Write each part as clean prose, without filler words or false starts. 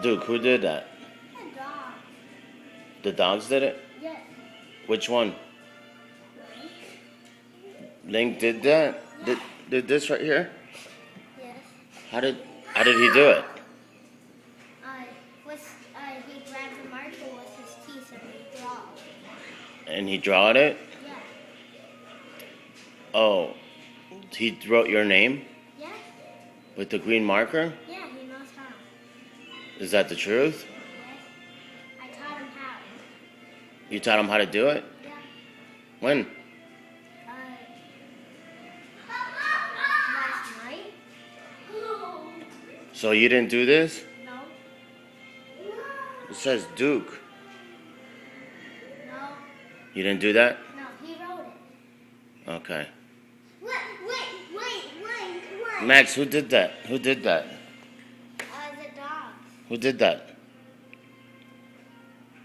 Duke, who did that? The dog. The dogs did it? Yes. Which one? Link did that? Did this right here? Yes. How did he do it? He grabbed the marker with his teeth and he draw. And he drawed it? Yeah. Oh, he wrote your name Yes. with the green marker? Yeah, he knows how. Is that the truth? Yes. I taught him how. You taught him how to do it? Yeah. When? Last night? So you didn't do this? No. It says Duke. No. You didn't do that? No, he wrote it. Okay. Wait. Max, who did that? Who did that? The dogs. Who did that?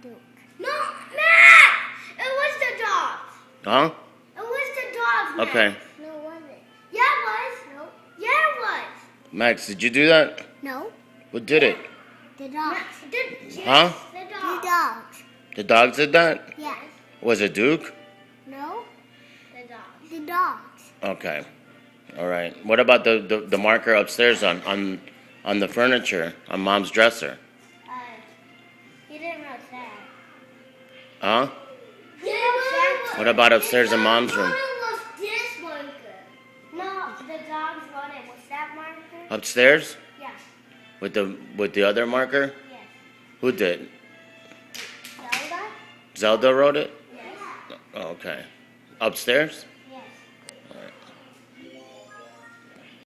Duke. No, Matt! It was the dogs. Huh? It was the dogs, Matt. Okay. No, it wasn't. Yeah, it was. No. Yeah, it was. Max, did you do that? No. Who did it? The dogs. Huh? The dogs. The dogs did that? Yes. Was it Duke? No. The dogs. The dogs. Okay. All right. What about the marker upstairs on the furniture, on Mom's dresser? He didn't write that. Huh? He wrote that. What about upstairs in Mom's room? Was this marker? No, the dogs wrote it. Was that marker? Upstairs? Yes. With the other marker? Yes. Who did? Zelda? Zelda wrote it? Yes. Oh, okay. Upstairs?